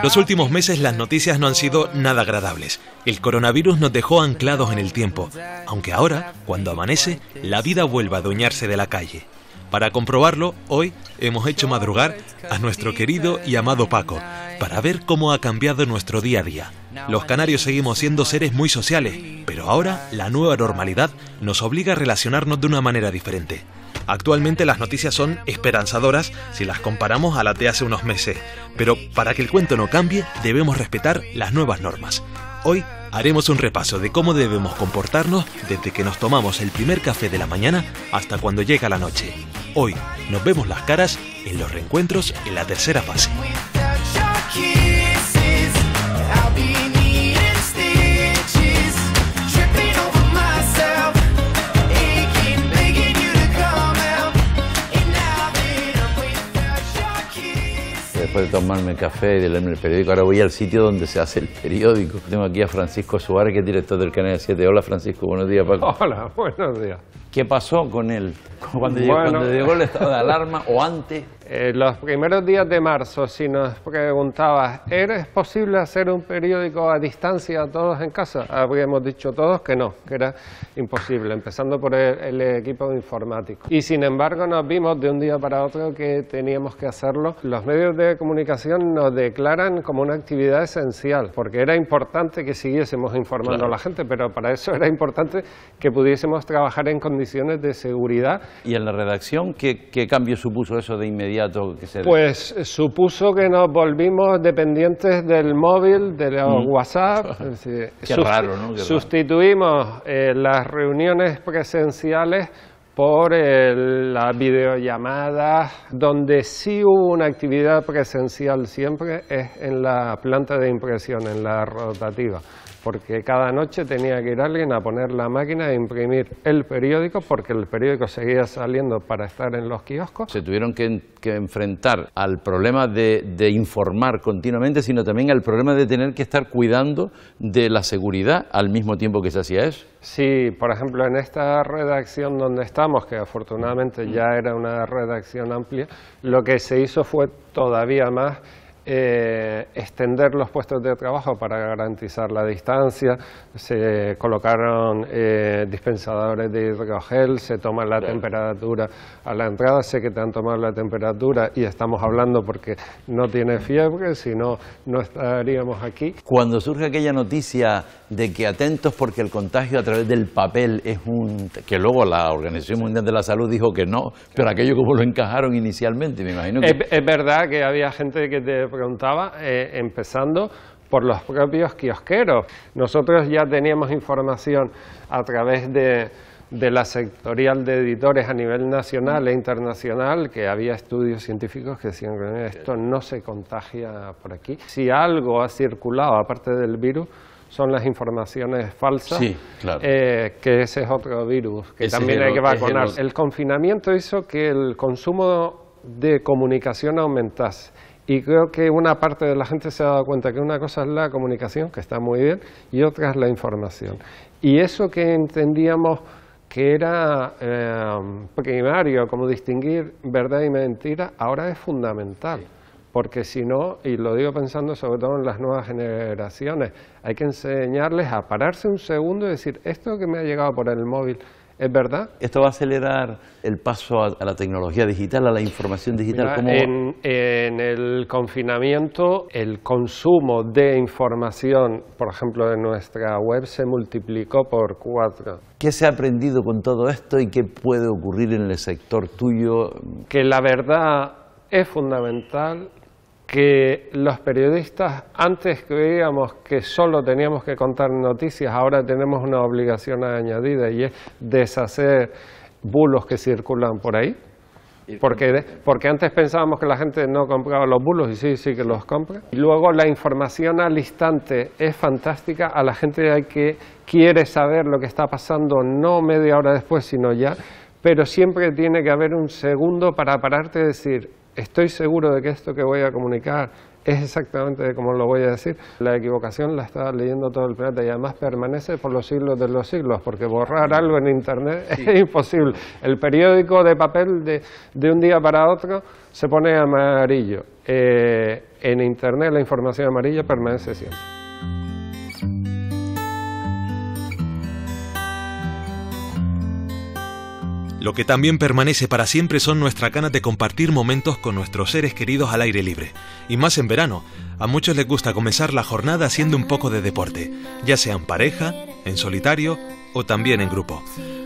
Los últimos meses las noticias no han sido nada agradables. El coronavirus nos dejó anclados en el tiempo, aunque ahora, cuando amanece, la vida vuelve a adueñarse de la calle. Para comprobarlo, hoy hemos hecho madrugar a nuestro querido y amado Paco, para ver cómo ha cambiado nuestro día a día. Los canarios seguimos siendo seres muy sociales, pero ahora la nueva normalidad nos obliga a relacionarnos de una manera diferente. Actualmente las noticias son esperanzadoras si las comparamos a las de hace unos meses, pero para que el cuento no cambie debemos respetar las nuevas normas. Hoy haremos un repaso de cómo debemos comportarnos desde que nos tomamos el primer café de la mañana hasta cuando llega la noche. Hoy nos vemos las caras en los reencuentros en la tercera fase. Después de tomarme café y de leerme el periódico, ahora voy al sitio donde se hace el periódico. Tengo aquí a Francisco Suárez, que es director del Canal 7. Hola, Francisco, buenos días, Paco. Hola, buenos días. ¿Qué pasó con él cuando llegó el estado de alarma o antes? Los primeros días de marzo, si nos preguntabas, ¿es posible hacer un periódico a distancia todos en casa? Habríamos dicho todos que no, que era imposible, empezando por el equipo informático. Y sin embargo nos vimos de un día para otro que teníamos que hacerlo. Los medios de comunicación nos declaran como una actividad esencial, porque era importante que siguiésemos informando a la gente, pero para eso era importante que pudiésemos trabajar en condiciones de seguridad. ¿Y en la redacción qué cambio supuso eso de inmediato? Pues supuso que nos volvimos dependientes del móvil, de los WhatsApp. Es decir, Qué raro, ¿no? Sustituimos las reuniones presenciales por las videollamadas. Donde sí hubo una actividad presencial siempre es en la planta de impresión, en la rotativa, porque cada noche tenía que ir alguien a poner la máquina e imprimir el periódico, porque el periódico seguía saliendo para estar en los kioscos. Se tuvieron que enfrentar al problema de informar continuamente, sino también al problema de tener que estar cuidando de la seguridad al mismo tiempo que se hacía eso. Sí, por ejemplo, en esta redacción donde estamos, que afortunadamente ya era una redacción amplia, lo que se hizo fue todavía más extender los puestos de trabajo para garantizar la distancia. Se colocaron dispensadores de hidrogel, se toma la temperatura a la entrada. Sé que te han tomado la temperatura y estamos hablando porque no tiene fiebre, si no, no estaríamos aquí. Cuando surge aquella noticia de que atentos porque el contagio a través del papel es que luego la Organización Mundial de la Salud dijo que no, pero aquello como lo encajaron inicialmente, me imagino que... Es verdad que había gente que te preguntaba, empezando por los propios kiosqueros. Nosotros ya teníamos información a través de la sectorial de editores a nivel nacional e internacional, que había estudios científicos que decían que esto no se contagia por aquí. Si algo ha circulado, aparte del virus, son las informaciones falsas, sí, claro. Que ese es otro virus, que también hay que vacunar. El confinamiento hizo que el consumo de comunicación aumentase. Y creo que una parte de la gente se ha dado cuenta que una cosa es la comunicación, que está muy bien, y otra es la información. Y eso que entendíamos que era primario, como distinguir verdad y mentira, ahora es fundamental. Porque si no, y lo digo pensando sobre todo en las nuevas generaciones, hay que enseñarles a pararse un segundo y decir, esto que me ha llegado por el móvil, ¿es verdad? ¿Esto va a acelerar el paso a la tecnología digital, a la información digital? Mira, en el confinamiento, el consumo de información, por ejemplo, de nuestra web, se multiplicó por 4. ¿Qué se ha aprendido con todo esto y qué puede ocurrir en el sector tuyo? Que la verdad es fundamental, que los periodistas antes creíamos que solo teníamos que contar noticias, ahora tenemos una obligación añadida y es deshacer bulos que circulan por ahí. Porque antes pensábamos que la gente no compraba los bulos y sí que los compra. Y luego la información al instante es fantástica, a la gente hay que quiere saber lo que está pasando no media hora después, sino ya, pero siempre tiene que haber un segundo para pararte y decir, estoy seguro de que esto que voy a comunicar es exactamente como lo voy a decir. La equivocación la está leyendo todo el planeta y además permanece por los siglos de los siglos, porque borrar algo en Internet es imposible. El periódico de papel de un día para otro se pone amarillo. En Internet la información amarilla permanece siempre. Lo que también permanece para siempre son nuestras ganas de compartir momentos con nuestros seres queridos al aire libre. Y más en verano. A muchos les gusta comenzar la jornada haciendo un poco de deporte, ya sea en pareja, en solitario o también en grupo.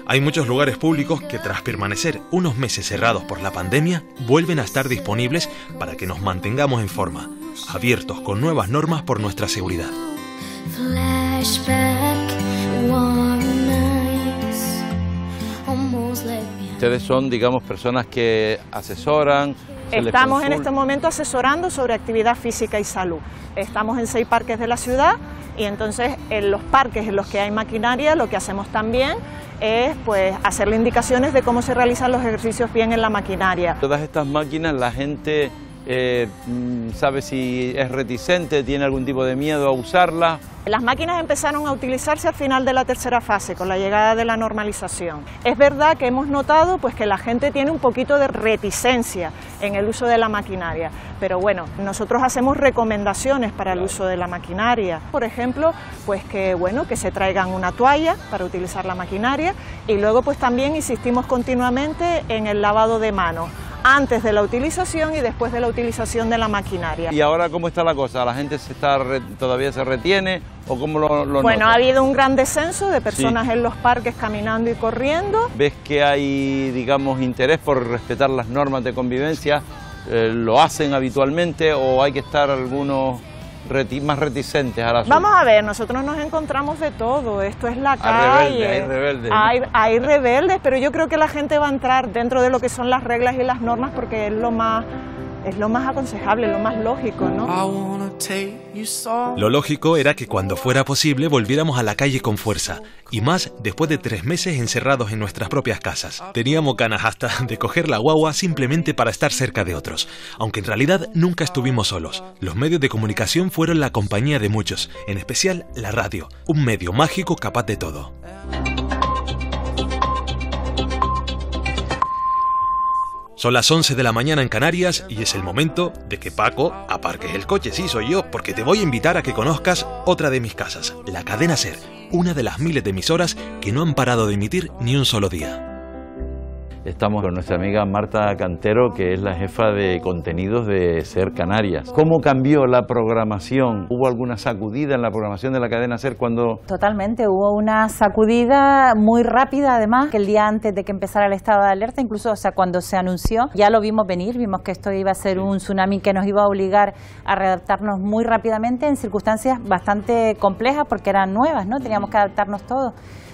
Hay muchos lugares públicos que tras permanecer unos meses cerrados por la pandemia, vuelven a estar disponibles para que nos mantengamos en forma, abiertos con nuevas normas por nuestra seguridad. Ustedes son, digamos, personas que asesoran. Estamos en este momento asesorando sobre actividad física y salud. Estamos en 6 parques de la ciudad y entonces en los parques en los que hay maquinaria lo que hacemos también es pues hacerle indicaciones de cómo se realizan los ejercicios bien en la maquinaria. Todas estas máquinas la gente sabe si es reticente, tiene algún tipo de miedo a usarla. Las máquinas empezaron a utilizarse al final de la tercera fase, con la llegada de la normalización. Es verdad que hemos notado pues, que la gente tiene un poquito de reticencia en el uso de la maquinaria, pero bueno, nosotros hacemos recomendaciones para el uso de la maquinaria. Por ejemplo, pues que se traigan una toalla para utilizar la maquinaria y luego pues también insistimos continuamente en el lavado de manos, antes de la utilización y después de la utilización de la maquinaria. ¿Y ahora cómo está la cosa? ¿La gente todavía se retiene o cómo lo Bueno, nota? ha habido un gran descenso de personas en los parques caminando y corriendo. ¿Ves que hay, digamos, interés por respetar las normas de convivencia? ¿Lo hacen habitualmente o hay que estar algunos más reticentes al asunto? Vamos a ver, nosotros nos encontramos de todo, esto es la calle. Hay rebeldes. Hay rebeldes, pero yo creo que la gente va a entrar dentro de lo que son las reglas y las normas porque es lo más aconsejable, lo más lógico, ¿no? Lo lógico era que cuando fuera posible volviéramos a la calle con fuerza, y más después de 3 meses encerrados en nuestras propias casas. Teníamos ganas hasta de coger la guagua simplemente para estar cerca de otros, aunque en realidad nunca estuvimos solos. Los medios de comunicación fueron la compañía de muchos, en especial la radio, un medio mágico capaz de todo. Son las 11 de la mañana en Canarias y es el momento de que Paco aparques el coche. Sí, soy yo, porque te voy a invitar a que conozcas otra de mis casas, la Cadena SER, una de las miles de emisoras que no han parado de emitir ni un solo día. Estamos con nuestra amiga Marta Cantero, que es la jefa de contenidos de SER Canarias. ¿Cómo cambió la programación? ¿Hubo alguna sacudida en la programación de la cadena SER cuando...? Totalmente, hubo una sacudida muy rápida, además, que el día antes de que empezara el estado de alerta, incluso cuando se anunció, ya lo vimos venir, vimos que esto iba a ser un tsunami que nos iba a obligar a readaptarnos muy rápidamente en circunstancias bastante complejas porque eran nuevas, ¿no? Teníamos que adaptarnos todos.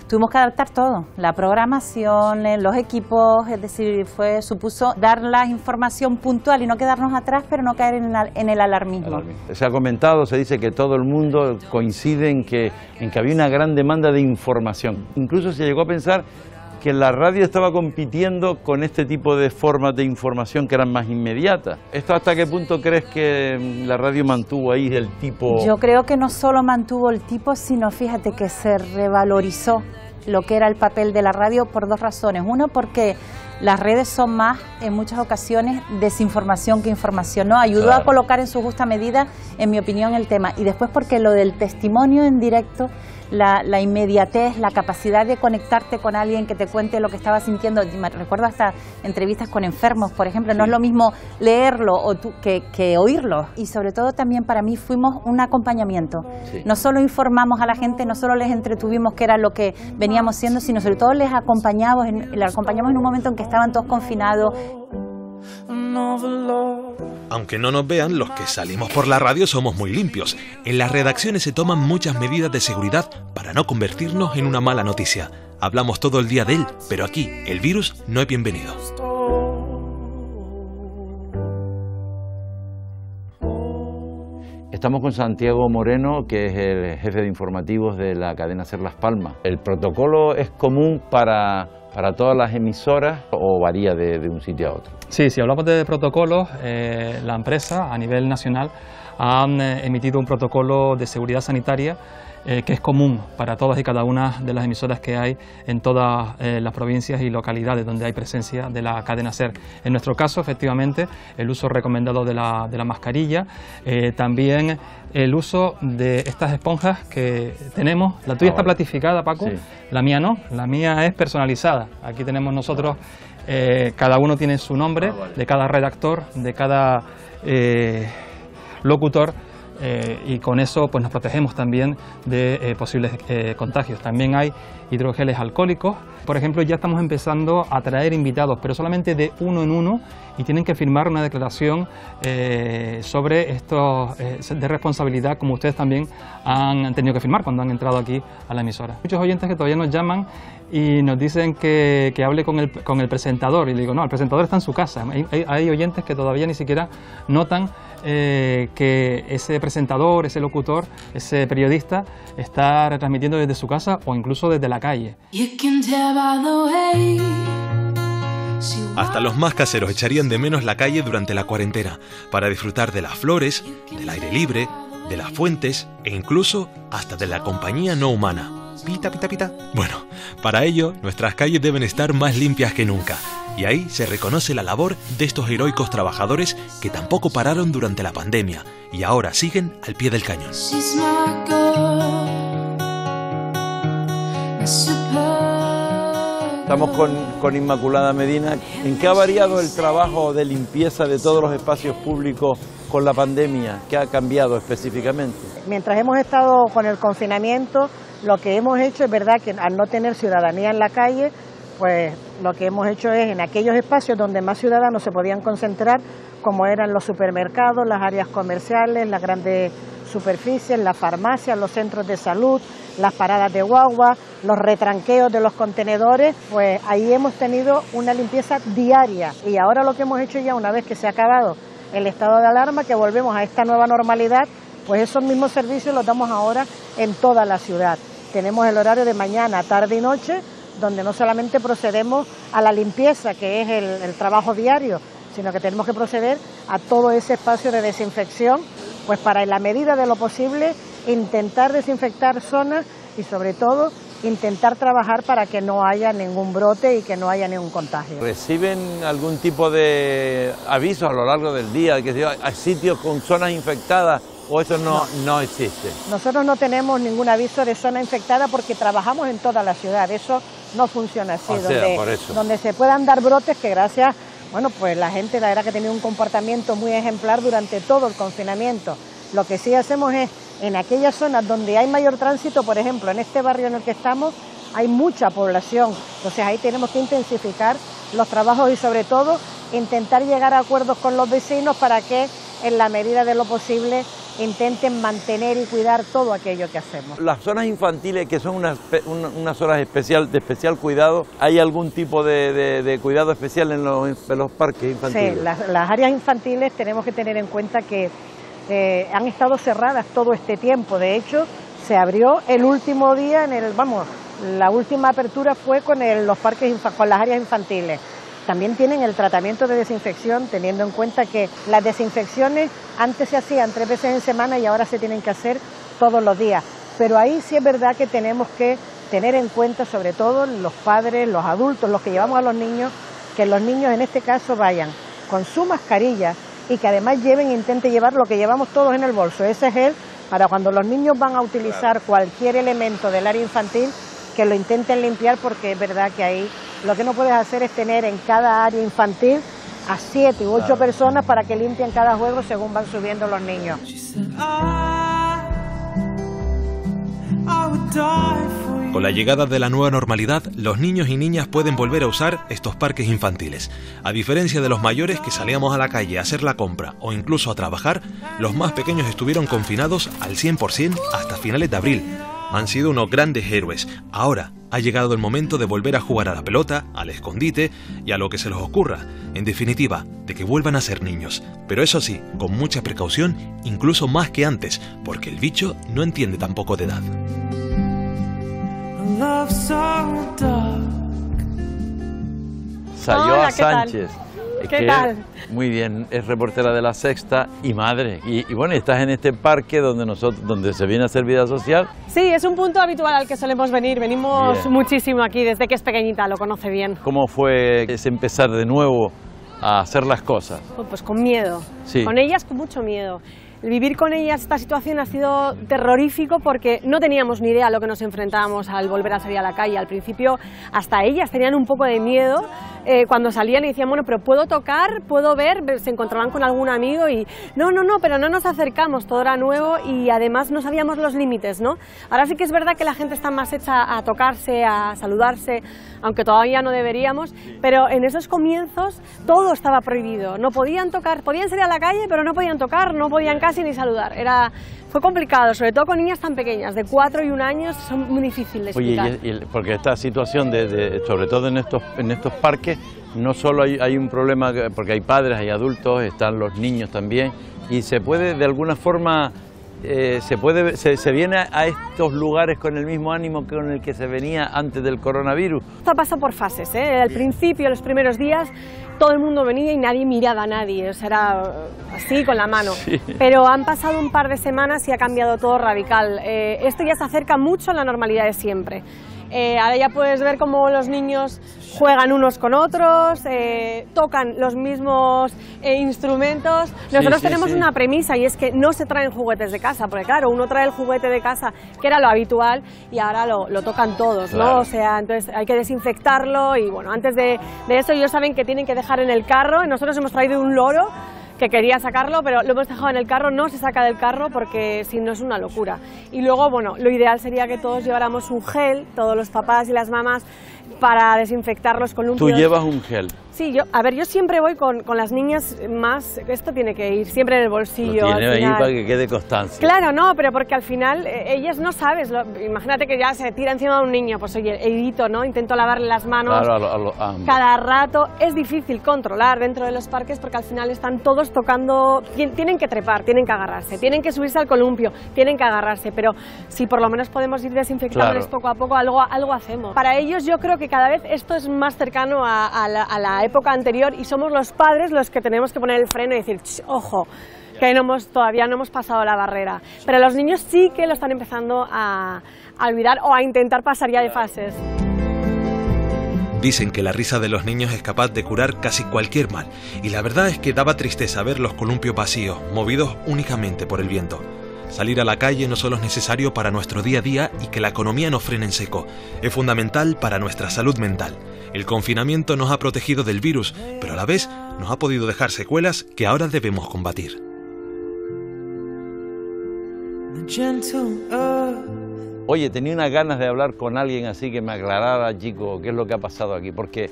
Tuvimos que adaptar todo, la programación, los equipos, es decir, supuso dar la información puntual y no quedarnos atrás, pero no caer en el alarmismo. Se ha comentado, se dice que todo el mundo coincide en que había una gran demanda de información. Incluso se llegó a pensar que la radio estaba compitiendo con este tipo de formas de información que eran más inmediatas. ¿Esto hasta qué punto crees que la radio mantuvo ahí el tipo? Yo creo que no solo mantuvo el tipo, sino fíjate que se revalorizó lo que era el papel de la radio por 2 razones. Uno, porque las redes son más, en muchas ocasiones, desinformación que información, ¿no? Ayudó a colocar en su justa medida, en mi opinión, el tema. Y después porque lo del testimonio en directo, la inmediatez, la capacidad de conectarte con alguien que te cuente lo que estaba sintiendo. Me recuerdo hasta entrevistas con enfermos, por ejemplo. No es lo mismo leerlo que oírlo. Y sobre todo también para mí fuimos un acompañamiento. Sí. No solo informamos a la gente, no solo les entretuvimos, que era lo que veníamos siendo, sino sobre todo les acompañamos en un momento en que estaban todos confinados. Aunque no nos vean, los que salimos por la radio somos muy limpios. En las redacciones se toman muchas medidas de seguridad para no convertirnos en una mala noticia. Hablamos todo el día de él, pero aquí el virus no es bienvenido. Estamos con Santiago Moreno, que es el jefe de informativos de la cadena SER Las Palmas. ¿El protocolo es común para todas las emisoras o varía de un sitio a otro? Sí, si hablamos de protocolos, la empresa a nivel nacional han emitido un protocolo de seguridad sanitaria que es común para todas y cada una de las emisoras que hay en todas las provincias y localidades donde hay presencia de la cadena SER. En nuestro caso, efectivamente, el uso recomendado de la mascarilla, también el uso de estas esponjas que tenemos. La tuya está platificada, Paco, sí. La mía no, la mía es personalizada. Aquí tenemos nosotros, cada uno tiene su nombre, de cada redactor, de cada locutor. Y con eso pues nos protegemos también de posibles contagios. También hay hidrogeles alcohólicos. Por ejemplo, ya estamos empezando a traer invitados, pero solamente de uno en uno, y tienen que firmar una declaración sobre esto de responsabilidad, como ustedes también han tenido que firmar cuando han entrado aquí a la emisora. Muchos oyentes que todavía nos llaman y nos dicen que hable con el presentador, y le digo, no, el presentador está en su casa. Hay oyentes que todavía ni siquiera notan que ese presentador, ese locutor, ese periodista está retransmitiendo desde su casa o incluso desde la calle. Hasta los más caseros echarían de menos la calle durante la cuarentena para disfrutar de las flores, del aire libre, de las fuentes e incluso hasta de la compañía no humana. Pita, pita, pita. Bueno, para ello nuestras calles deben estar más limpias que nunca. Y ahí se reconoce la labor de estos heroicos trabajadores que tampoco pararon durante la pandemia y ahora siguen al pie del cañón. Estamos con Inmaculada Medina. ¿En qué ha variado el trabajo de limpieza de todos los espacios públicos con la pandemia? ¿Qué ha cambiado específicamente? Mientras hemos estado con el confinamiento, lo que hemos hecho es verdad que al no tener ciudadanía en la calle, pues lo que hemos hecho es en aquellos espacios donde más ciudadanos se podían concentrar, como eran los supermercados, las áreas comerciales, las grandes superficies, las farmacias, los centros de salud, las paradas de guagua, los retranqueos de los contenedores, pues ahí hemos tenido una limpieza diaria. Y ahora lo que hemos hecho ya, una vez que se ha acabado el estado de alarma, que volvemos a esta nueva normalidad, pues esos mismos servicios los damos ahora en toda la ciudad. Tenemos el horario de mañana, tarde y noche, donde no solamente procedemos a la limpieza, que es el trabajo diario, sino que tenemos que proceder a todo ese espacio de desinfección, pues para en la medida de lo posible intentar desinfectar zonas y sobre todo intentar trabajar para que no haya ningún brote y que no haya ningún contagio. ¿Reciben algún tipo de aviso a lo largo del día, que hay sitios con zonas infectadas o eso no existe? Nosotros no tenemos ningún aviso de zona infectada porque trabajamos en toda la ciudad, eso no funciona así, donde se puedan dar brotes que gracias, bueno, pues la gente la verdad que ha tenido un comportamiento muy ejemplar durante todo el confinamiento. Lo que sí hacemos es, en aquellas zonas donde hay mayor tránsito, por ejemplo, en este barrio en el que estamos, hay mucha población, entonces ahí tenemos que intensificar los trabajos y sobre todo intentar llegar a acuerdos con los vecinos para que en la medida de lo posible intenten mantener y cuidar todo aquello que hacemos. Las zonas infantiles, que son unas zonas de especial cuidado, ¿hay algún tipo de cuidado especial en los parques infantiles? Sí, las áreas infantiles tenemos que tener en cuenta que han estado cerradas todo este tiempo. De hecho, se abrió el último día, la última apertura fue con los parques, con las áreas infantiles. También tienen el tratamiento de desinfección, teniendo en cuenta que las desinfecciones antes se hacían 3 veces en semana y ahora se tienen que hacer todos los días. Pero ahí sí es verdad que tenemos que tener en cuenta, sobre todo los padres, los adultos, los que llevamos a los niños, que los niños en este caso vayan con su mascarilla y que además intenten llevar lo que llevamos todos en el bolso, ese gel, para cuando los niños van a utilizar cualquier elemento del área infantil, que lo intenten limpiar, porque es verdad que ahí lo que no puedes hacer es tener en cada área infantil a 7 u 8 personas para que limpien cada juego según van subiendo los niños. Con la llegada de la nueva normalidad, los niños y niñas pueden volver a usar estos parques infantiles. A diferencia de los mayores que salíamos a la calle a hacer la compra o incluso a trabajar, los más pequeños estuvieron confinados al 100% hasta finales de abril. Han sido unos grandes héroes. Ahora ha llegado el momento de volver a jugar a la pelota, al escondite y a lo que se les ocurra. En definitiva, de que vuelvan a ser niños. Pero eso sí, con mucha precaución, incluso más que antes, porque el bicho no entiende tampoco de edad. Sayoa Sánchez, ¿Qué tal? Muy bien, es reportera de La Sexta y madre. Y bueno, estás en este parque donde se viene a hacer vida social. Sí, es un punto habitual al que solemos venir. Venimos muchísimo aquí desde que es pequeñita, lo conoce bien. ¿Cómo fue ese empezar de nuevo a hacer las cosas? Pues con miedo, sí. Con ellas con mucho miedo. Vivir con ellas esta situación ha sido terrorífico porque no teníamos ni idea a lo que nos enfrentábamos al volver a salir a la calle. Al principio hasta ellas tenían un poco de miedo cuando salían y decían, bueno, pero puedo tocar, puedo ver, se encontraban con algún amigo y no, pero no nos acercamos, todo era nuevo y además no sabíamos los límites, ¿no? Ahora sí que es verdad que la gente está más hecha a tocarse, a saludarse, aunque todavía no deberíamos, pero en esos comienzos todo estaba prohibido, no podían tocar, podían salir a la calle, pero no podían tocar, no podían casi ni saludar. Fue complicado, sobre todo con niñas tan pequeñas, de 4 y 1 año, son muy difíciles de explicar. Oye, porque esta situación, sobre todo en estos parques, no solo hay un problema, porque hay padres, hay adultos, están los niños también, y se puede de alguna forma, se viene a estos lugares con el mismo ánimo que con el que se venía antes del coronavirus. Esto pasa por fases, ¿eh? Al principio, los primeros días, todo el mundo venía y nadie miraba a nadie, o sea, era así con la mano. Sí. Pero han pasado un par de semanas y ha cambiado todo radical. Esto ya se acerca mucho a la normalidad de siempre. Ahora ya puedes ver cómo los niños juegan unos con otros, tocan los mismos instrumentos. Nosotros tenemos una premisa y es que no se traen juguetes de casa, porque claro, uno trae el juguete de casa, que era lo habitual, y ahora lo tocan todos, ¿no? O sea, entonces hay que desinfectarlo y bueno, antes de eso ellos saben que tienen que dejar en el carro. Nosotros hemos traído un loro que quería sacarlo, pero lo hemos dejado en el carro, no se saca del carro porque si no es una locura. Y luego, bueno, lo ideal sería que todos lleváramos un gel, todos los papás y las mamás, para desinfectarlos con lumpios. ¿Tú llevas un gel? Sí, yo siempre voy con las niñas más, esto tiene que ir siempre en el bolsillo. Lo tiene ahí para que quede constancia. Claro, no, pero porque al final ellas no sabes, imagínate que ya se tira encima de un niño, pues oye, evito, ¿no? Intento lavarle las manos cada rato. Es difícil controlar dentro de los parques porque al final están todos tocando, tienen que trepar, tienen que agarrarse, tienen que subirse al columpio, tienen que agarrarse, pero si por lo menos podemos ir desinfectándoles poco a poco, algo hacemos. Para ellos yo creo que cada vez esto es más cercano a la época anterior y somos los padres los que tenemos que poner el freno y decir, ojo, que todavía no hemos pasado la barrera. Pero los niños sí que lo están empezando a olvidar o a intentar pasar ya de fases. Dicen que la risa de los niños es capaz de curar casi cualquier mal, y la verdad es que daba tristeza ver los columpios vacíos, movidos únicamente por el viento. Salir a la calle no solo es necesario para nuestro día a día y que la economía no frene en seco, es fundamental para nuestra salud mental. El confinamiento nos ha protegido del virus, pero a la vez nos ha podido dejar secuelas que ahora debemos combatir. Oye, tenía unas ganas de hablar con alguien así que me aclarara, chico, qué es lo que ha pasado aquí, porque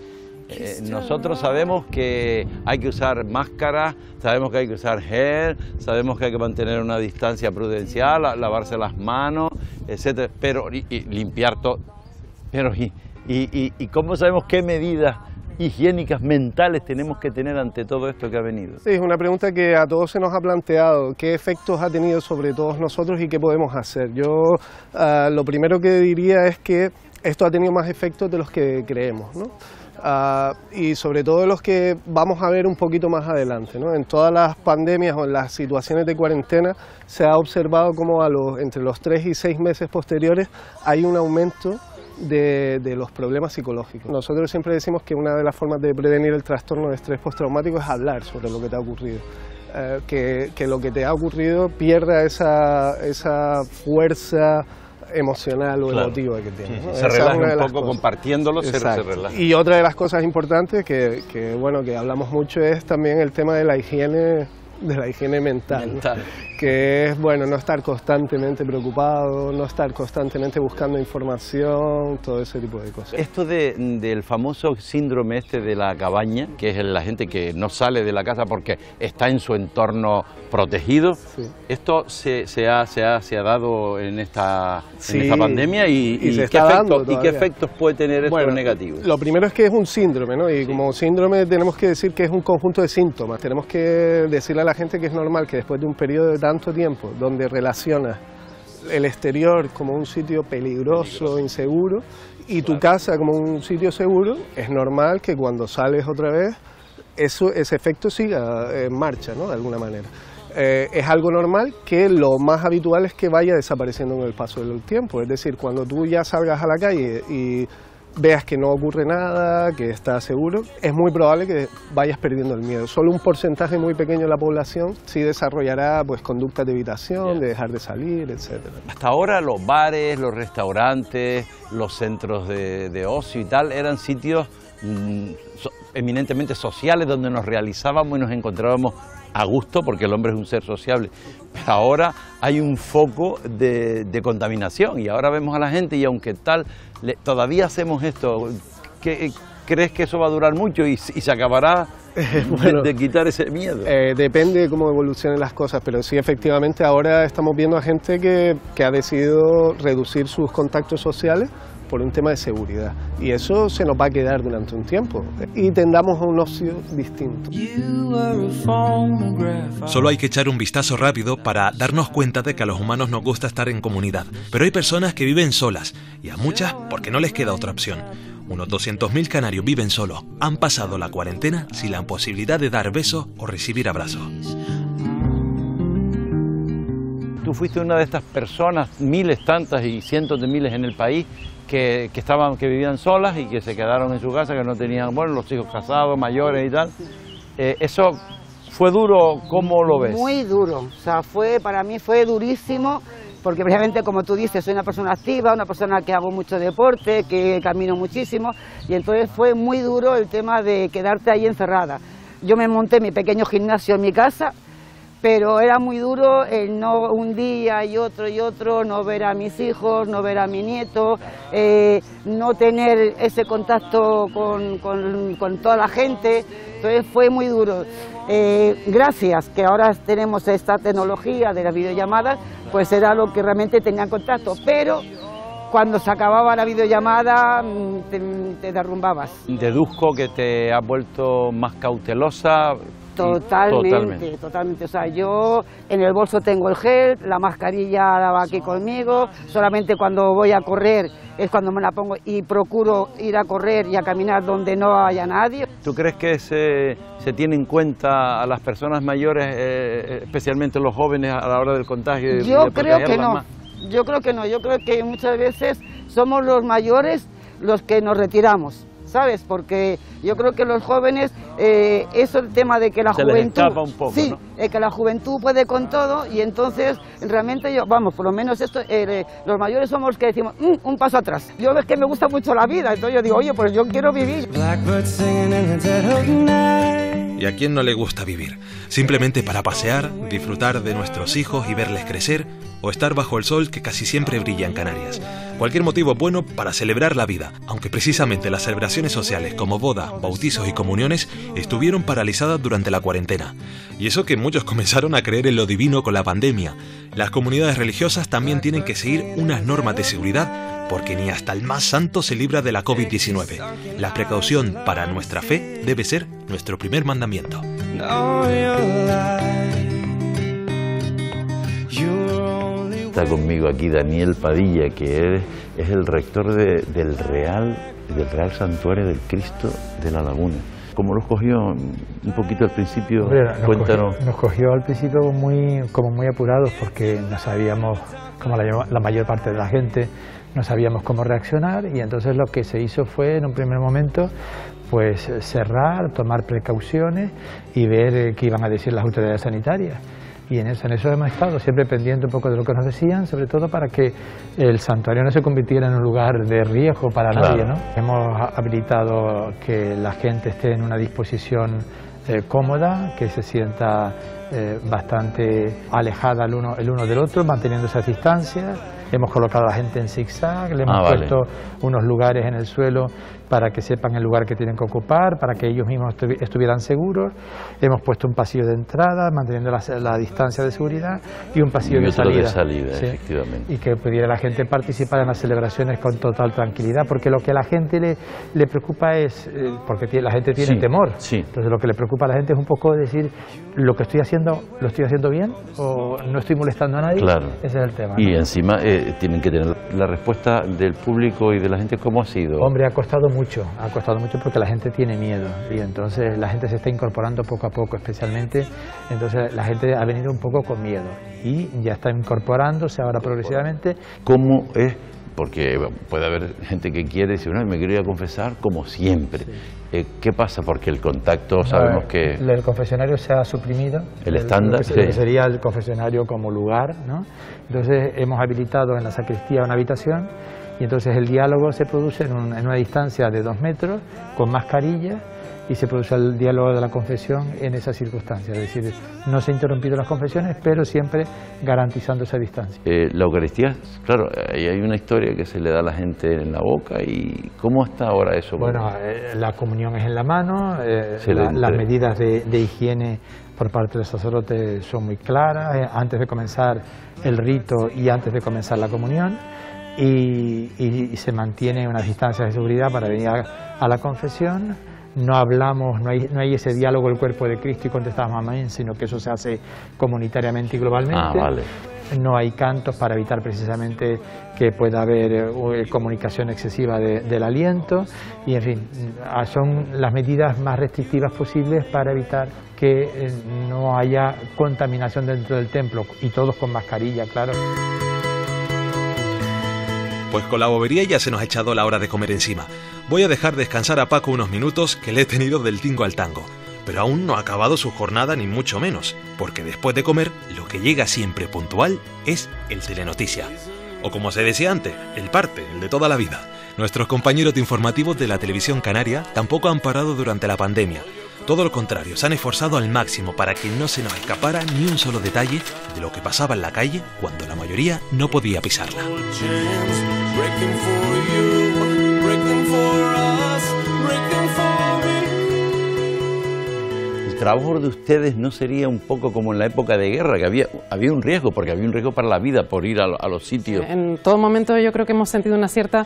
nosotros sabemos que hay que usar máscara, sabemos que hay que usar gel, sabemos que hay que mantener una distancia prudencial, lavarse las manos, etcétera, pero y limpiar todo. Pero ¿y cómo sabemos qué medidas higiénicas mentales tenemos que tener ante todo esto que ha venido? Sí, es una pregunta que a todos se nos ha planteado, qué efectos ha tenido sobre todos nosotros y qué podemos hacer. Yo lo primero que diría es que esto ha tenido más efectos de los que creemos, ¿no? Y sobre todo los que vamos a ver un poquito más adelante, ¿no? En todas las pandemias o en las situaciones de cuarentena se ha observado como entre los 3 y 6 meses posteriores hay un aumento de los problemas psicológicos. Nosotros siempre decimos que una de las formas de prevenir el trastorno de estrés postraumático es hablar sobre lo que te ha ocurrido. Que lo que te ha ocurrido pierda esa fuerza emocional o emotiva que tiene, ¿no? Se relaja un poco compartiéndolo, se relaja. Y otra de las cosas importantes que hablamos mucho es también el tema de la higiene mental. ¿No? Que es, no estar constantemente preocupado, no estar constantemente buscando información, todo ese tipo de cosas. Esto del famoso síndrome de la cabaña, que es la gente que no sale de la casa porque está en su entorno protegido, esto se ha dado en esta pandemia y ¿qué efectos puede tener esto negativo? Lo primero es que es un síndrome, ¿no? Y como síndrome tenemos que decir que es un conjunto de síntomas. Tenemos que decirle a la gente que es normal que después de un periodo de tanto tiempo donde relacionas el exterior como un sitio peligroso, inseguro, y tu casa como un sitio seguro, es normal que cuando sales otra vez ese efecto siga en marcha, ¿no? De alguna manera. Es algo normal que lo más habitual es que vaya desapareciendo en el paso del tiempo, es decir, cuando tú ya salgas a la calle y veas que no ocurre nada, que estás seguro, es muy probable que vayas perdiendo el miedo. Solo un porcentaje muy pequeño de la población sí desarrollará pues conductas de evitación, de dejar de salir, etcétera. Hasta ahora los bares, los restaurantes, los centros de ocio y tal eran sitios eminentemente sociales donde nos realizábamos y nos encontrábamos a gusto, porque el hombre es un ser sociable. Pero ahora hay un foco de contaminación y ahora vemos a la gente y aunque tal, todavía hacemos esto. ¿Crees que eso va a durar mucho y se acabará bueno, de quitar ese miedo? Depende de cómo evolucionen las cosas, pero sí, efectivamente, ahora estamos viendo a gente que ha decidido reducir sus contactos sociales por un tema de seguridad, y eso se nos va a quedar durante un tiempo y tendamos a un ocio distinto. Solo hay que echar un vistazo rápido para darnos cuenta de que a los humanos nos gusta estar en comunidad, pero hay personas que viven solas y a muchas porque no les queda otra opción. Unos 200.000 canarios viven solos, han pasado la cuarentena sin la posibilidad de dar besos o recibir abrazos. Tú fuiste una de estas personas, miles, tantas y cientos de miles en el país, que vivían solas y que se quedaron en su casa, que no tenían, bueno, los hijos casados, mayores y tal. ¿Eso fue duro? ¿Cómo lo ves? Muy duro, o sea, para mí fue durísimo, porque precisamente como tú dices, soy una persona activa, una persona que hago mucho deporte, que camino muchísimo, y entonces fue muy duro el tema de quedarte ahí encerrada. Yo me monté mi pequeño gimnasio en mi casa, pero era muy duro el no un día y otro, no ver a mis hijos, no ver a mi nieto, no tener ese contacto con toda la gente, entonces fue muy duro. Gracias que ahora tenemos esta tecnología de las videollamadas, pues era lo que realmente tenía contacto, pero cuando se acababa la videollamada te derrumbabas. Deduzco que te has vuelto más cautelosa. Totalmente. O sea, yo en el bolso tengo el gel, la mascarilla la va aquí conmigo, solamente cuando voy a correr es cuando me la pongo y procuro ir a correr y a caminar donde no haya nadie. ¿Tú crees que se tiene en cuenta a las personas mayores, especialmente los jóvenes, a la hora del contagio? Yo creo que no. Yo creo que muchas veces somos los mayores los que nos retiramos, ¿sabes? Porque yo creo que los jóvenes, eso el tema de que la juventud... Se les escapa un poco, sí, ¿no? Que la juventud puede con todo y entonces realmente por lo menos esto, los mayores somos los que decimos, un paso atrás. Yo es que me gusta mucho la vida, entonces yo digo, oye, pues yo quiero vivir. ¿Y a quién no le gusta vivir? Simplemente para pasear, disfrutar de nuestros hijos y verles crecer, o estar bajo el sol que casi siempre brilla en Canarias. Cualquier motivo es bueno para celebrar la vida, aunque precisamente las celebraciones sociales como bodas, bautizos y comuniones estuvieron paralizadas durante la cuarentena. Y eso que muchos comenzaron a creer en lo divino con la pandemia. Las comunidades religiosas también tienen que seguir unas normas de seguridad, porque ni hasta el más santo se libra de la COVID-19. La precaución para nuestra fe debe ser nuestro primer mandamiento. Está conmigo aquí Daniel Padilla, que es el rector del Real Santuario del Cristo de la Laguna. ¿Cómo los cogió un poquito al principio? Cuéntanos. Nos cogió al principio muy apurados, porque no sabíamos, como la mayor parte de la gente, no sabíamos cómo reaccionar, y entonces lo que se hizo fue, en un primer momento, pues cerrar, tomar precauciones y ver qué iban a decir las autoridades sanitarias. Y en eso hemos estado, siempre pendiente un poco de lo que nos decían, sobre todo para que el santuario no se convirtiera en un lugar de riesgo para nadie, ¿no? Hemos habilitado que la gente esté en una disposición cómoda, que se sienta bastante alejada el uno del otro, manteniendo esas distancias. Hemos colocado a la gente en zigzag, le hemos puesto unos lugares en el suelo para que sepan el lugar que tienen que ocupar, para que ellos mismos estuvieran seguros. Hemos puesto un pasillo de entrada, manteniendo la distancia de seguridad, y un pasillo de salida. Sí. Efectivamente. Y que pudiera la gente participar en las celebraciones con total tranquilidad, porque lo que a la gente le preocupa es, porque la gente tiene temor. Sí. Entonces lo que le preocupa a la gente es un poco decir, ¿lo que estoy haciendo, lo estoy haciendo bien o no estoy molestando a nadie? Claro. Ese es el tema, ¿no? Y encima tienen que tener la respuesta del público y de la gente. ¿Cómo ha sido? Hombre, ha costado mucho porque la gente tiene miedo y entonces la gente se está incorporando poco a poco especialmente, entonces la gente ha venido un poco con miedo y ya está incorporándose ahora progresivamente. ¿Cómo es? Porque puede haber gente que quiere decir, no, me quiero ir a confesar como siempre. Sí. ¿Qué pasa? Porque el contacto sabemos que... El confesionario se ha suprimido. El estándar, sí. Sería el confesionario como lugar, ¿no? Entonces hemos habilitado en la sacristía una habitación y entonces el diálogo se produce en una distancia de 2 metros, con mascarilla, y se produce el diálogo de la confesión en esas circunstancias. Es decir, no se han interrumpido las confesiones, pero siempre garantizando esa distancia. La Eucaristía, claro, hay una historia que se le da a la gente en la boca. ¿Y cómo está ahora eso? Bueno, la comunión es en la mano, las medidas de higiene por parte del sacerdote son muy claras, antes de comenzar el rito y antes de comenzar la comunión, y se mantiene una distancia de seguridad para venir a la confesión. No hablamos, no hay ese diálogo del cuerpo de Cristo y contestamos amén, sino que eso se hace comunitariamente y globalmente. Vale. No hay cantos para evitar precisamente que pueda haber comunicación excesiva del aliento y, en fin, son las medidas más restrictivas posibles para evitar que no haya contaminación dentro del templo, y todos con mascarilla, claro. Pues con la bobería ya se nos ha echado la hora de comer encima. Voy a dejar descansar a Paco unos minutos, que le he tenido del tingo al tango. Pero aún no ha acabado su jornada, ni mucho menos, porque después de comer, lo que llega siempre puntual es el Telenoticia. O como se decía antes, el parte, el de toda la vida. Nuestros compañeros de informativos de la televisión canaria tampoco han parado durante la pandemia. Todo lo contrario, se han esforzado al máximo para que no se nos escapara ni un solo detalle de lo que pasaba en la calle cuando la mayoría no podía pisarla. El trabajo de ustedes no sería un poco como en la época de guerra, que había un riesgo, porque había un riesgo para la vida por ir a los sitios. En todo momento yo creo que hemos sentido una cierta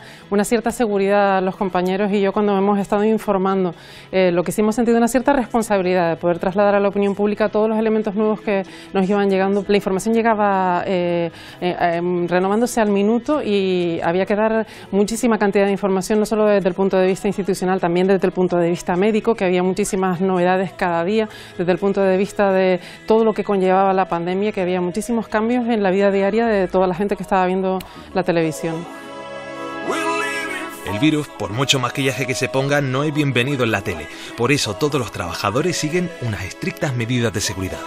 seguridad los compañeros y yo cuando hemos estado informando. Lo que sí hemos sentido una cierta responsabilidad de poder trasladar a la opinión pública todos los elementos nuevos que nos iban llegando. La información llegaba renovándose al minuto y había que dar muchísima cantidad de información, no solo desde el punto de vista institucional, también desde el punto de vista médico, que había muchísimas novedades cada día, desde el punto de vista de todo lo que conllevaba la pandemia, que había muchísimos cambios en la vida diaria de toda la gente que estaba viendo la televisión. El virus, por mucho maquillaje que se ponga, no es bienvenido en la tele. Por eso todos los trabajadores siguen unas estrictas medidas de seguridad.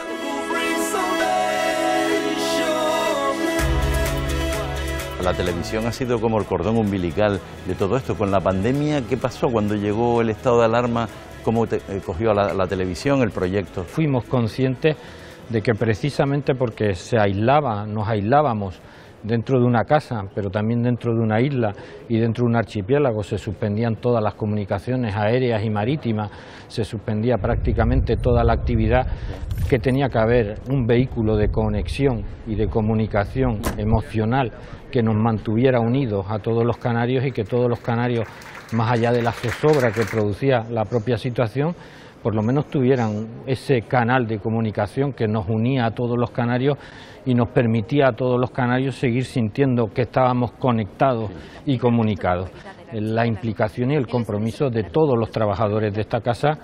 La televisión ha sido como el cordón umbilical de todo esto. Con la pandemia, ¿qué pasó cuando llegó el estado de alarma? ¿Cómo cogió la televisión el proyecto? Fuimos conscientes de que precisamente porque nos aislábamos dentro de una casa, pero también dentro de una isla y dentro de un archipiélago, se suspendían todas las comunicaciones aéreas y marítimas, se suspendía prácticamente toda la actividad, que tenía que haber un vehículo de conexión y de comunicación emocional que nos mantuviera unidos a todos los canarios y que todos los canarios, más allá de la zozobra que producía la propia situación, por lo menos tuvieran ese canal de comunicación que nos unía a todos los canarios y nos permitía a todos los canarios seguir sintiendo que estábamos conectados y comunicados. La implicación y el compromiso de todos los trabajadores de esta casa,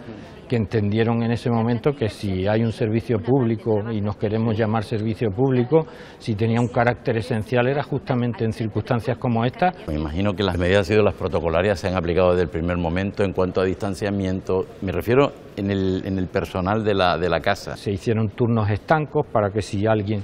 que entendieron en ese momento que si hay un servicio público y nos queremos llamar servicio público, si tenía un carácter esencial era justamente en circunstancias como esta. Me imagino que las medidas las protocolarias se han aplicado desde el primer momento en cuanto a distanciamiento. Me refiero en el personal de la casa. Se hicieron turnos estancos para que si alguien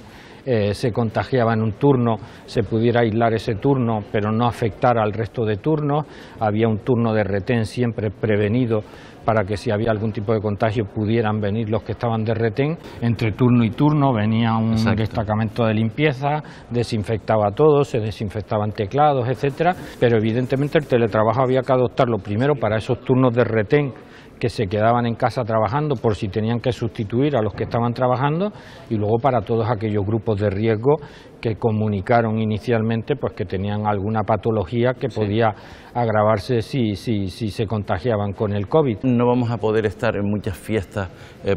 se contagiaba en un turno, se pudiera aislar ese turno, pero no afectar al resto de turnos. Había un turno de retén siempre prevenido para que si había algún tipo de contagio pudieran venir los que estaban de retén. Entre turno y turno venía un destacamento de limpieza, desinfectaba todo, se desinfectaban teclados, etcétera. Pero evidentemente el teletrabajo había que adoptarlo primero para esos turnos de retén que se quedaban en casa trabajando por si tenían que sustituir a los que estaban trabajando, y luego para todos aquellos grupos de riesgo que comunicaron inicialmente pues que tenían alguna patología que podía agravarse si se contagiaban con el COVID. No vamos a poder estar en muchas fiestas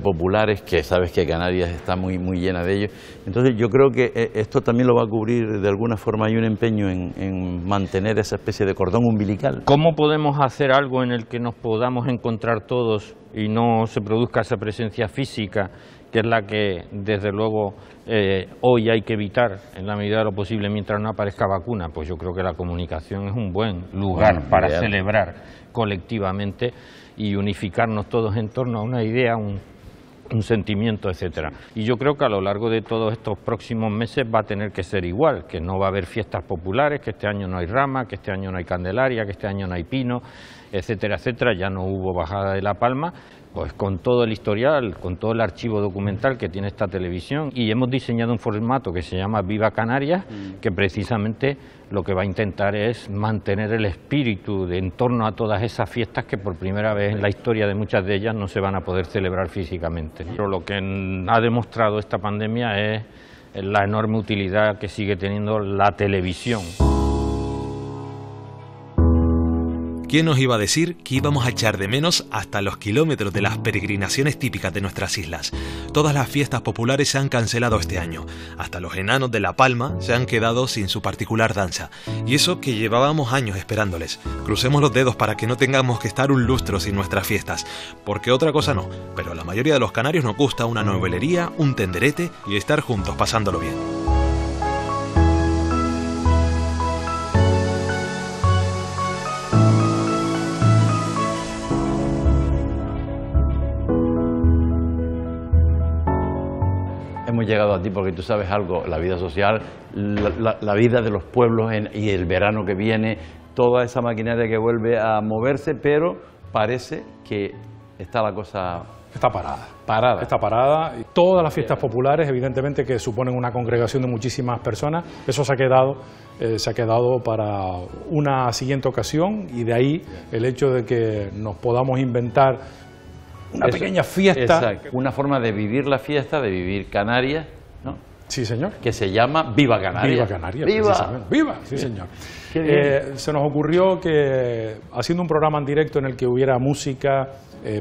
populares, que sabes que Canarias está muy llena de ellos. Entonces yo creo que esto también lo va a cubrir de alguna forma. Hay un empeño en mantener esa especie de cordón umbilical. ¿Cómo podemos hacer algo en el que nos podamos encontrar todos y no se produzca esa presencia física, que es la que desde luego hoy hay que evitar en la medida de lo posible mientras no aparezca vacuna? Pues yo creo que la comunicación es un buen lugar para celebrar colectivamente y unificarnos todos en torno a una idea, un sentimiento, etcétera. Y yo creo que a lo largo de todos estos próximos meses va a tener que ser igual, que no va a haber fiestas populares, que este año no hay rama, que este año no hay candelaria, que este año no hay pino, etcétera, etcétera. Ya no hubo bajada de La Palma, pues con todo el historial, con todo el archivo documental que tiene esta televisión, y hemos diseñado un formato que se llama Viva Canarias, que precisamente lo que va a intentar es mantener el espíritu en torno a todas esas fiestas que por primera vez en la historia de muchas de ellas no se van a poder celebrar físicamente. Pero lo que ha demostrado esta pandemia es la enorme utilidad que sigue teniendo la televisión. ¿Quién nos iba a decir que íbamos a echar de menos hasta los kilómetros de las peregrinaciones típicas de nuestras islas? Todas las fiestas populares se han cancelado este año. Hasta los enanos de La Palma se han quedado sin su particular danza. Y eso que llevábamos años esperándoles. Crucemos los dedos para que no tengamos que estar un lustro sin nuestras fiestas. Porque otra cosa no. Pero a la mayoría de los canarios nos gusta una novelería, un tenderete y estar juntos pasándolo bien. Hemos llegado a ti porque tú sabes algo, la vida social, la vida de los pueblos y el verano que viene, toda esa maquinaria que vuelve a moverse, pero parece que está la cosa... Está parada. Está parada. Todas las fiestas populares, evidentemente, que suponen una congregación de muchísimas personas, eso se ha quedado para una siguiente ocasión, y de ahí el hecho de que nos podamos inventar una pequeña fiesta. Exacto. Una forma de vivir la fiesta, de vivir Canarias, ¿no? Sí, señor. Que se llama Viva Canarias. Viva Canarias, ¡Viva! ¡Viva! Sí, señor. Se nos ocurrió que, haciendo un programa en directo en el que hubiera música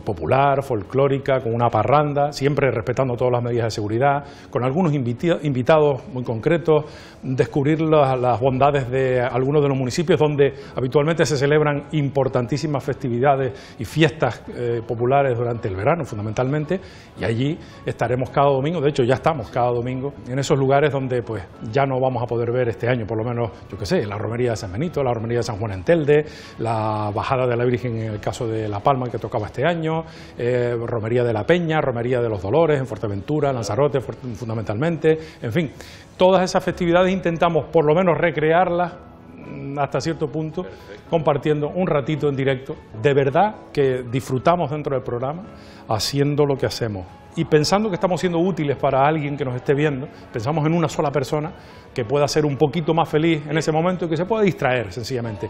popular, folclórica, con una parranda, siempre respetando todas las medidas de seguridad, con algunos invitados muy concretos, descubrir las bondades de algunos de los municipios donde habitualmente se celebran importantísimas festividades y fiestas populares durante el verano, fundamentalmente, y allí estaremos cada domingo. De hecho ya estamos cada domingo en esos lugares donde pues ya no vamos a poder ver este año, por lo menos, yo qué sé, la romería de San Benito, la romería de San Juan en Telde, la bajada de la Virgen en el caso de La Palma, que tocaba este año, romería de la Peña, romería de los Dolores en Fuerteventura, Lanzarote fundamentalmente, en fin, todas esas festividades intentamos por lo menos recrearlas hasta cierto punto, compartiendo un ratito en directo. De verdad que disfrutamos dentro del programa haciendo lo que hacemos y pensando que estamos siendo útiles para alguien que nos esté viendo. Pensamos en una sola persona que pueda ser un poquito más feliz en ese momento y que se pueda distraer sencillamente.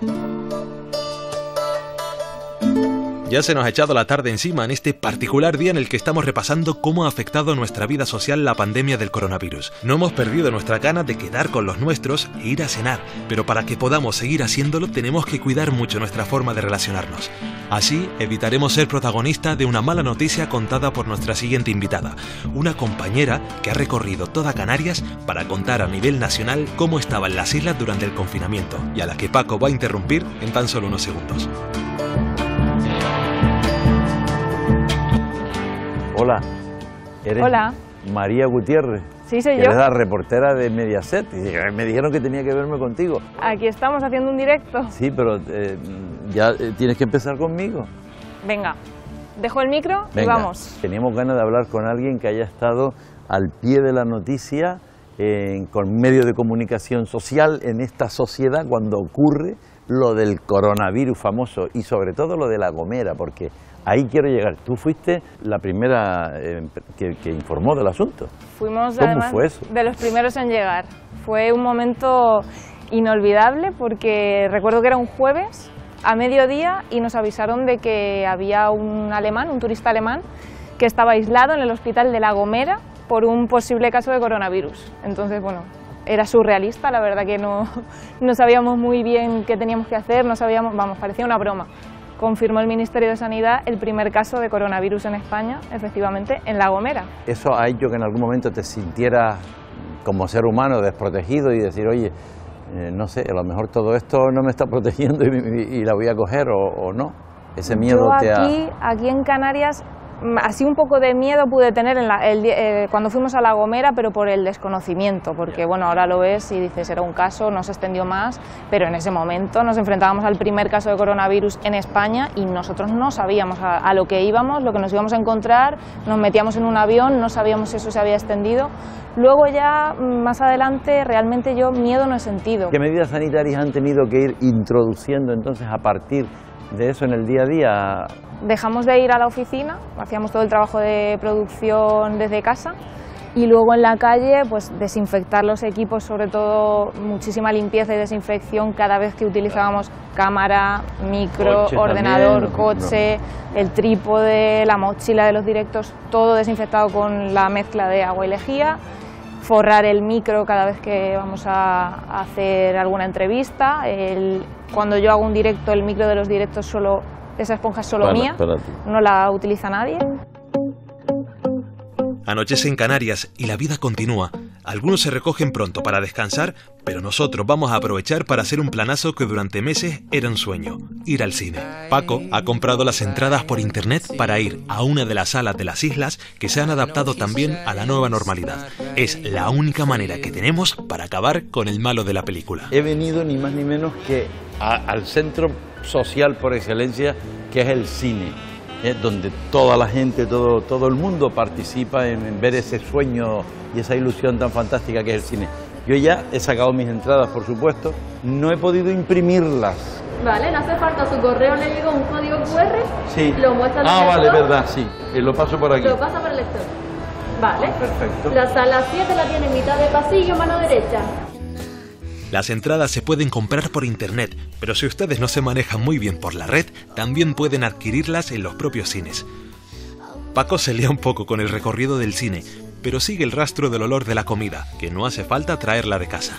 Ya se nos ha echado la tarde encima en este particular día en el que estamos repasando cómo ha afectado a nuestra vida social la pandemia del coronavirus. No hemos perdido nuestra gana de quedar con los nuestros e ir a cenar, pero para que podamos seguir haciéndolo tenemos que cuidar mucho nuestra forma de relacionarnos. Así evitaremos ser protagonista de una mala noticia contada por nuestra siguiente invitada, una compañera que ha recorrido toda Canarias para contar a nivel nacional cómo estaban las islas durante el confinamiento y a la que Paco va a interrumpir en tan solo unos segundos. Hola, ¿eres Hola. María Gutiérrez? Sí, soy yo. Eres la reportera de Mediaset y me dijeron que tenía que verme contigo. Aquí estamos haciendo un directo. Sí, pero ya tienes que empezar conmigo. Venga, dejo el micro. Venga, y vamos. Teníamos ganas de hablar con alguien que haya estado al pie de la noticia, con medios de comunicación social en esta sociedad cuando ocurre lo del coronavirus famoso y sobre todo lo de La Gomera, porque ahí quiero llegar. Tú fuiste la primera que informó del asunto. Fuimos ¿Cómo además fue eso? de los primeros en llegar. Fue un momento inolvidable porque recuerdo que era un jueves a mediodía y nos avisaron de que había un turista alemán, que estaba aislado en el hospital de La Gomera por un posible caso de coronavirus. Entonces, bueno, era surrealista, la verdad que no sabíamos muy bien qué teníamos que hacer, no sabíamos, vamos, parecía una broma. Confirmó el Ministerio de Sanidad el primer caso de coronavirus en España, efectivamente, en La Gomera. ¿Eso ha hecho que en algún momento te sintieras como ser humano desprotegido y decir, oye, no sé, a lo mejor todo esto no me está protegiendo y la voy a coger o no? Ese miedo aquí en Canarias, así un poco de miedo pude tener cuando fuimos a La Gomera, pero por el desconocimiento, porque bueno, ahora lo ves y dices, era un caso, no se extendió más, pero en ese momento nos enfrentábamos al primer caso de coronavirus en España y nosotros no sabíamos a lo que íbamos, lo que nos íbamos a encontrar, nos metíamos en un avión, no sabíamos si eso se había extendido. Luego ya, más adelante, realmente yo miedo no he sentido. ¿Qué medidas sanitarias han tenido que ir introduciendo entonces a partir de eso en el día a día? Dejamos de ir a la oficina, hacíamos todo el trabajo de producción desde casa y luego en la calle pues desinfectar los equipos, sobre todo muchísima limpieza y desinfección cada vez que utilizábamos cámara, micro, ordenador, coche, el trípode, la mochila de los directos, todo desinfectado con la mezcla de agua y lejía. Forrar el micro cada vez que vamos a hacer alguna entrevista. Cuando yo hago un directo, el micro de los directos esa esponja es solo mía, no la utiliza nadie. Anochece en Canarias y la vida continúa. Algunos se recogen pronto para descansar, pero nosotros vamos a aprovechar para hacer un planazo que durante meses era un sueño, ir al cine. Paco ha comprado las entradas por internet para ir a una de las salas de las islas que se han adaptado también a la nueva normalidad. Es la única manera que tenemos para acabar con el malo de la película. He venido ni más ni menos que al centro social por excelencia, que es el cine, donde toda la gente, todo el mundo participa en ver ese sueño y esa ilusión tan fantástica que es el cine. Yo ya he sacado mis entradas, por supuesto, no he podido imprimirlas. Vale, no hace falta, su correo le llegó un código QR, sí. Lo muestra al lector. vale, verdad, sí, lo paso por aquí. Lo pasa por el lector. Vale. Perfecto. La sala 7 la tiene en mitad de pasillo, mano derecha. Las entradas se pueden comprar por internet, pero si ustedes no se manejan muy bien por la red, también pueden adquirirlas en los propios cines. Paco se lía un poco con el recorrido del cine, pero sigue el rastro del olor de la comida, que no hace falta traerla de casa.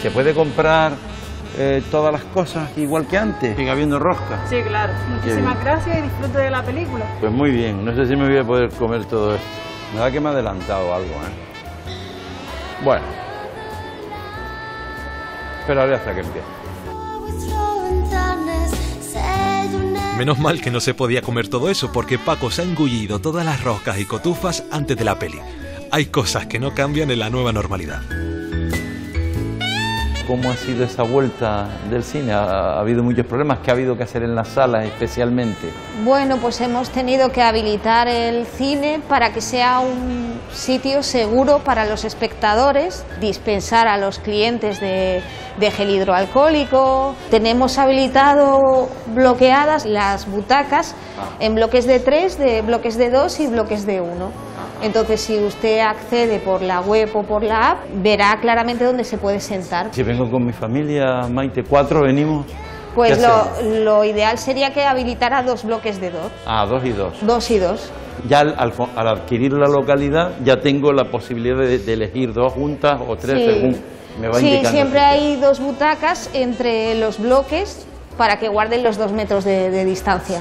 ¿Se puede comprar todas las cosas igual que antes? ¿Sigue habiendo rosca? Sí, claro. Muchísimas gracias y disfrute de la película. Pues muy bien, no sé si me voy a poder comer todo esto. Me da que me ha adelantado algo, Bueno. Esperaré hasta que empiece. Menos mal que no se podía comer todo eso, porque Paco se ha engullido todas las roscas y cotufas antes de la peli. Hay cosas que no cambian en la nueva normalidad. ¿Cómo ha sido esa vuelta del cine? ¿Ha habido muchos problemas? ¿Qué ha habido que hacer en las salas especialmente? Bueno, pues hemos tenido que habilitar el cine para que sea un sitio seguro para los espectadores, dispensar a los clientes de gel hidroalcohólico. Tenemos habilitado bloqueadas las butacas en bloques de 3, de bloques de 2 y bloques de 1. Entonces, si usted accede por la web o por la app, verá claramente dónde se puede sentar. Si vengo con mi familia, Maite, 4 venimos. Pues lo ideal sería que habilitara 2 bloques de 2. Ah, 2 y 2. 2 y 2. Ya al adquirir la localidad, ya tengo la posibilidad de elegir 2 juntas o 3 según me va indicando. Sí, siempre hay 2 butacas entre los bloques para que guarden los 2 metros de distancia.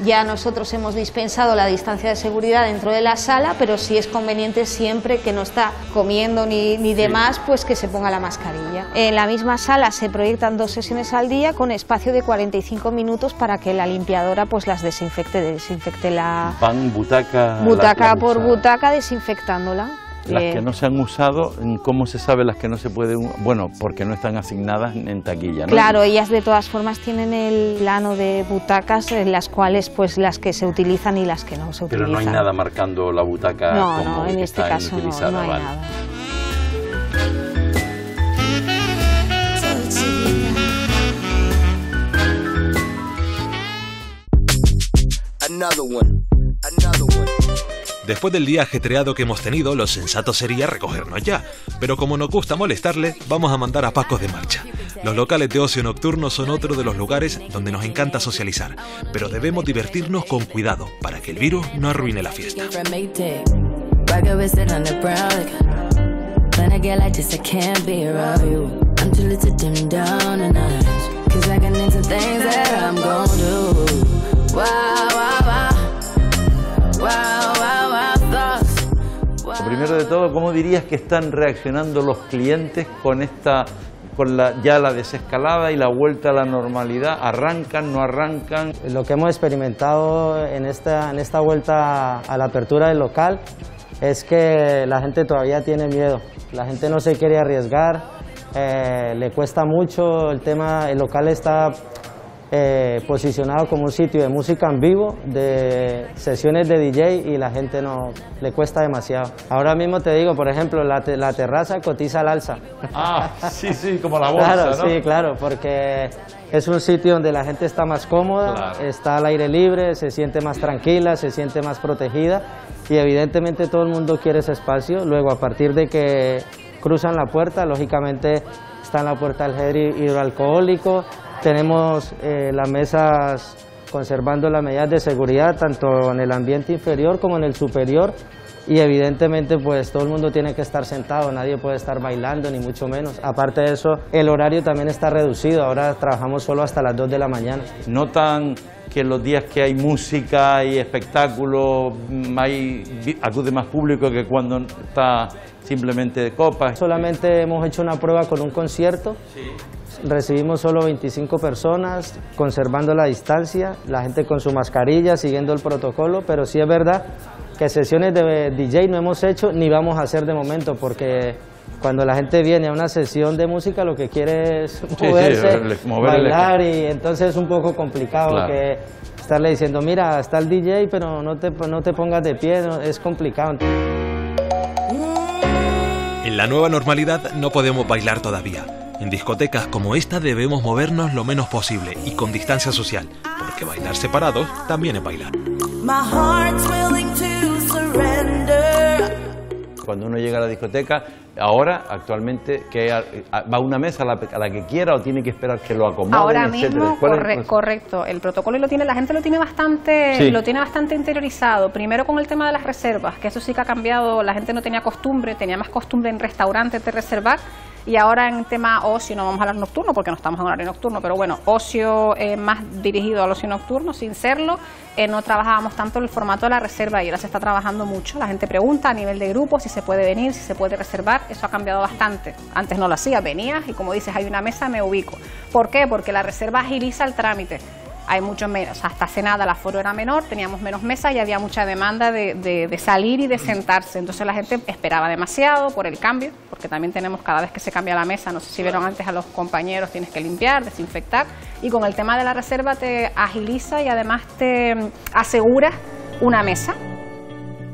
Ya nosotros hemos dispensado la distancia de seguridad dentro de la sala, pero sí es conveniente siempre que no está comiendo ni demás, pues que se ponga la mascarilla. En la misma sala se proyectan 2 sesiones al día con espacio de 45 minutos para que la limpiadora pues las desinfecte la... Van butaca por butaca desinfectándola. Las que no se han usado, ¿cómo se sabe las que no se pueden? Bueno, porque no están asignadas en taquilla, ¿no? Claro, ellas de todas formas tienen el plano de butacas en las cuales pues las que se utilizan y las que no se utilizan. Pero no hay nada marcando la butaca como no, en este caso no hay nada. Después del día ajetreado que hemos tenido, lo sensato sería recogernos ya, pero como nos gusta molestarle, vamos a mandar a Paco de marcha. Los locales de ocio nocturno son otro de los lugares donde nos encanta socializar, pero debemos divertirnos con cuidado para que el virus no arruine la fiesta. Lo primero de todo, ¿cómo dirías que están reaccionando los clientes con ya la desescalada y la vuelta a la normalidad? ¿Arrancan, no arrancan? Lo que hemos experimentado en esta vuelta a la apertura del local es que la gente todavía tiene miedo, la gente no se quiere arriesgar, le cuesta mucho el tema. El local está posicionado como un sitio de música en vivo, de sesiones de DJ, y la gente no le cuesta demasiado. Ahora mismo te digo, por ejemplo, la terraza cotiza al alza. Ah, sí, como la bolsa, claro, ¿no? Sí, claro, porque es un sitio donde la gente está más cómoda, claro, está al aire libre, se siente más tranquila, se siente más protegida, y evidentemente todo el mundo quiere ese espacio. Luego, a partir de que cruzan la puerta, lógicamente está en la puerta el gel hidroalcohólico. Tenemos las mesas conservando las medidas de seguridad tanto en el ambiente inferior como en el superior, y evidentemente pues todo el mundo tiene que estar sentado, nadie puede estar bailando ni mucho menos. Aparte de eso, el horario también está reducido, ahora trabajamos solo hasta las 2 de la mañana. ¿Notan que en los días que hay música y espectáculo acude más público que cuando está simplemente de copas? Solamente hemos hecho una prueba con un concierto. Sí. Recibimos solo 25 personas, conservando la distancia, la gente con su mascarilla, siguiendo el protocolo, pero sí es verdad que sesiones de DJ no hemos hecho ni vamos a hacer de momento, porque cuando la gente viene a una sesión de música lo que quiere es moverse, bailar, y entonces es un poco complicado, claro, que estarle diciendo, mira, está el DJ, pero no te pongas de pie, es complicado. En la nueva normalidad no podemos bailar todavía. En discotecas como esta debemos movernos lo menos posible y con distancia social, porque bailar separados también es bailar. Cuando uno llega a la discoteca, ahora, actualmente, que va a una mesa a la que quiera o tiene que esperar que lo acomoden, ahora mismo, correcto, el protocolo la gente lo tiene bastante interiorizado. Primero con el tema de las reservas, que eso sí que ha cambiado. La gente no tenía costumbre, tenía más costumbre en restaurantes de reservar. Y ahora en tema ocio, no vamos a hablar nocturno porque no estamos en horario nocturno, pero bueno, ocio más dirigido al ocio nocturno, sin serlo, no trabajábamos tanto en el formato de la reserva, y ahora se está trabajando mucho. La gente pregunta a nivel de grupo si se puede venir, si se puede reservar. Eso ha cambiado bastante. Antes no lo hacía, venías y como dices, hay una mesa, me ubico. ¿Por qué? Porque la reserva agiliza el trámite. Hay mucho menos, hasta hace nada el aforo era menor, teníamos menos mesas y había mucha demanda de salir y de sentarse. Entonces la gente esperaba demasiado por el cambio, porque también tenemos, cada vez que se cambia la mesa, no sé si vieron antes a los compañeros, tienes que limpiar, desinfectar, y con el tema de la reserva te agiliza y además te asegura una mesa.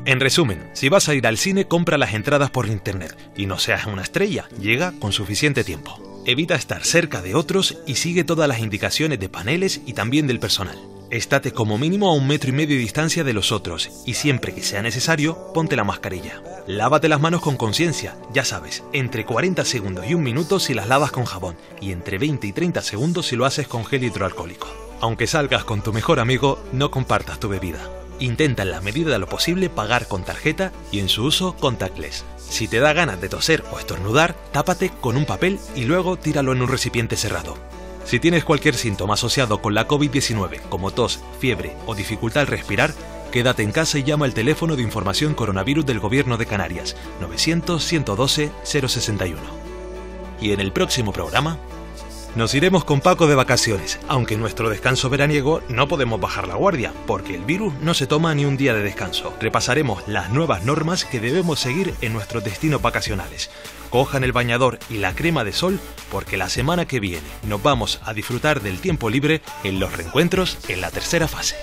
En resumen, si vas a ir al cine, compra las entradas por internet y no seas una estrella, llega con suficiente tiempo. Evita estar cerca de otros y sigue todas las indicaciones de paneles y también del personal. Estate como mínimo a 1,5 metros de distancia de los otros y siempre que sea necesario, ponte la mascarilla. Lávate las manos con conciencia, ya sabes, entre 40 segundos y 1 minuto si las lavas con jabón y entre 20 y 30 segundos si lo haces con gel hidroalcohólico. Aunque salgas con tu mejor amigo, no compartas tu bebida. Intenta en la medida de lo posible pagar con tarjeta y en su uso contactless. Si te da ganas de toser o estornudar, tápate con un papel y luego tíralo en un recipiente cerrado. Si tienes cualquier síntoma asociado con la COVID-19, como tos, fiebre o dificultad al respirar, quédate en casa y llama al teléfono de información coronavirus del Gobierno de Canarias, 900-112-061. Y en el próximo programa, nos iremos con Paco de vacaciones, aunque en nuestro descanso veraniego no podemos bajar la guardia, porque el virus no se toma ni un día de descanso. Repasaremos las nuevas normas que debemos seguir en nuestros destinos vacacionales. Cojan el bañador y la crema de sol, porque la semana que viene nos vamos a disfrutar del tiempo libre en los reencuentros en la tercera fase.